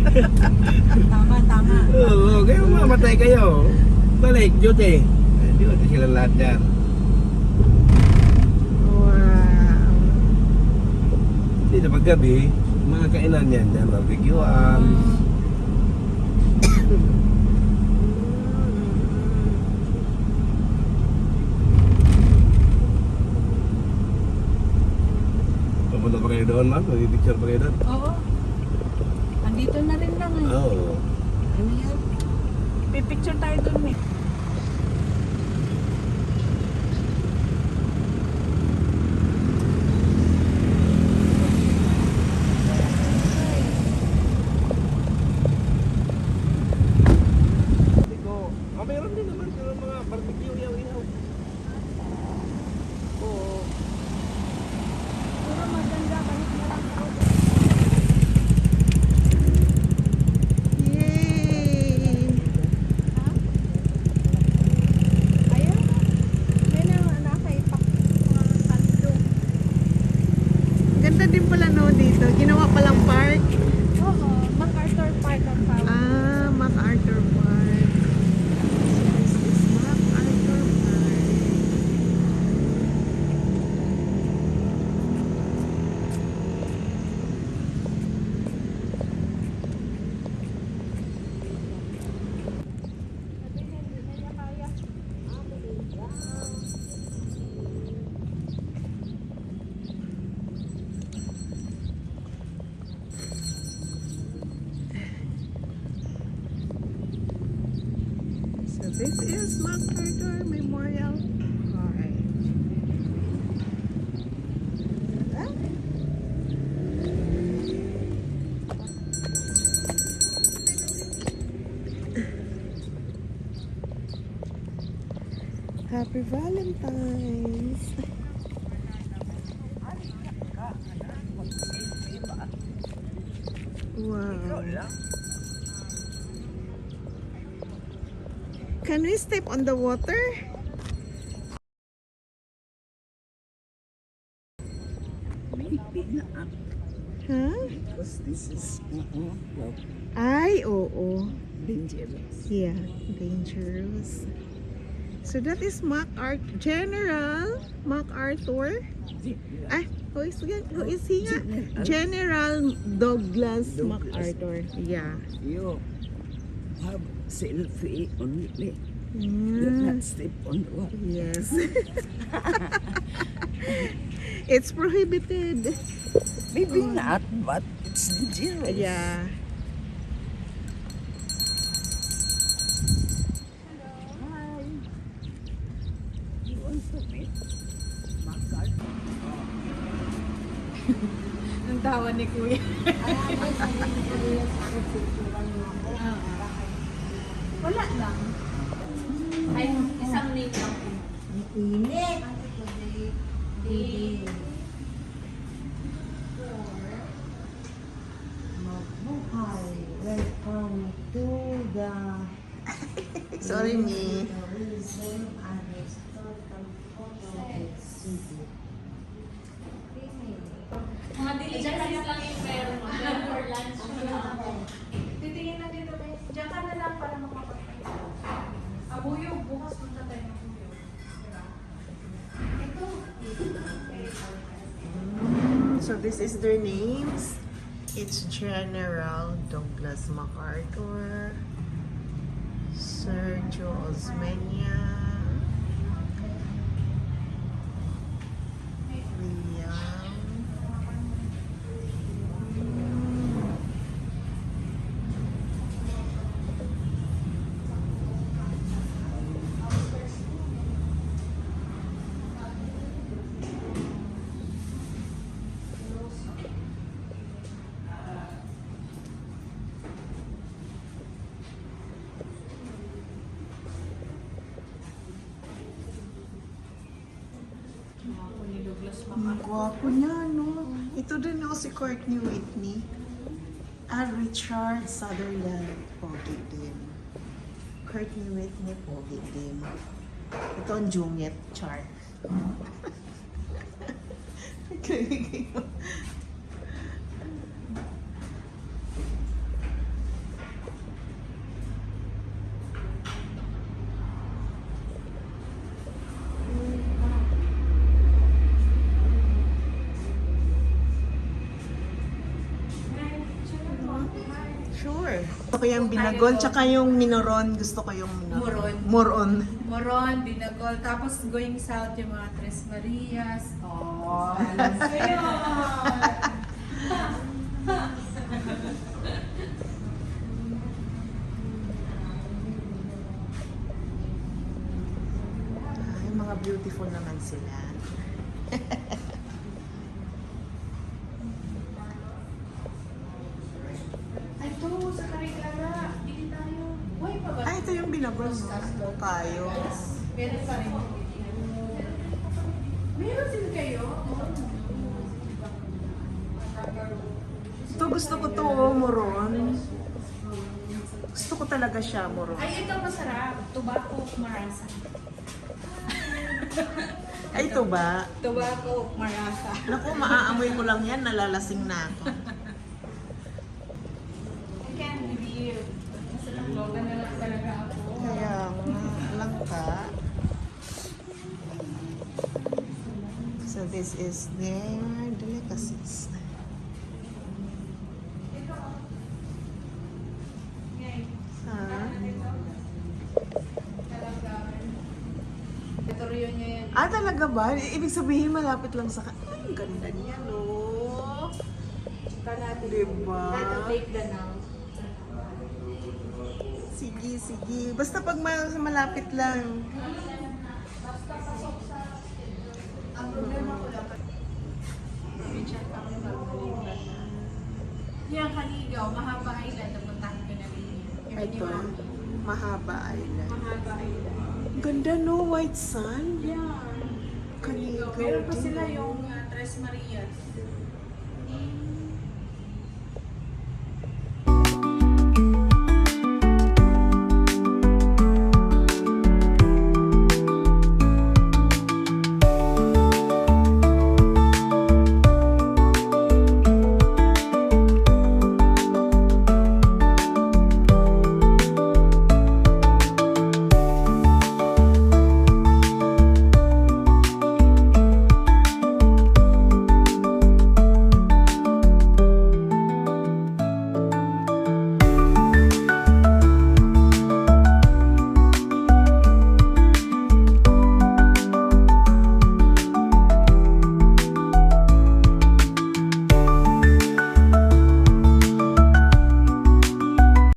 Tama, tama. Oo, kaya mamatay kayo. Balik, duty. Duty sila lahat dyan. Wow. Dito paggabi, mga kainan yan dyan, barbecue-an. Pupunta pa kayo doon, ma'am? Mag-picture pa kayo doon? Oo. Andito na rin lang eh. Oo. Ano yan? Pipicture tayo dun eh. Mayroon din naman sila mga barbecue ihaw-ihaw. Oo. Pero maganda kahit marami ako. Yay! Ayun. May naman nakaipak mga kanto. Ganda din pala no dito. Ginawa palang park. Oo. MacArthur Park ang tawag. Ah, MacArthur Park. This is MacArthur Park. So this is MacArthur Memorial Park. Happy Valentine's! Wow! Can we step on the water? Huh? Because this is well, Ay, oo. dangerous. Yeah, dangerous. So that is General MacArthur. Ah, who is he nga? General Douglas MacArthur. Yeah. You have selfie only. Do Mm, not step on the water. yes. It's prohibited. Maybe not, but it's dangerous. Yeah. Hi. You want to meet MacArthur? Ang tawa ni Kuya. Wala lang. Ay, isang name lang. Init. Mabuhay. Welcome to the Sorry, me. tourism and historical photo city. Mga diligences lang yung meron mo. For lunch. Titingin na dito tayo. Diyan ka na lang para makapagpalit. Abuyog. Bukas punta tayo ng Abuyog. Diba? Ito. So this is their names. It's General Douglas MacArthur, Sergio Osmeña, William. Ang gwapo niya, no? Ito din ako si Courtney Whitney. Richard Sutherland, pogi din. Courtney Whitney, pogi din. Ito ang Jungit chart. Sure. Gusto ko yung binagol, tsaka yung minoron. Gusto ko yung minoron. Moron. Moron. Moron, Binagol. Tapos going south yung mga Tres Marias. Oh. Ay, mga beautiful naman sila. Ay, ito, sa Karikara. Dili tayo. Buhay pa ba? Ay, ito yung binagol, no? Kayo. Meron pa rin. Meron din kayo? Ito, gusto ko to, oh, moron. Gusto ko talaga siya, moron. Ay, ito masarap. Tobacco Marasa. Ay, ito ba? Tobacco Marasa. Naku, maaamoy ko lang yan, nalalasing na ako. I can't believe. Masarap loga na lang talaga ako. Kaya nga, lang ka. So this is their delicacies. Ngayon, Ha? ito rin niya yan. Ah, talaga ba? Ibig sabihin malapit lang sa... Ay, ang ganda niya, no? Diba? Take the now. Sige, sige. Basta pag malapit lang. Ang problema ko lang, medyan ako magmaliban na. Yung Kanigaw, Mahaba Island, napuntahan ko na rin yan. Ito, Mahaba Island. Mahaba Island. Ang ganda, no? White sand? Yeah. Kanigaw. Meron pa sila yung Tres Marias.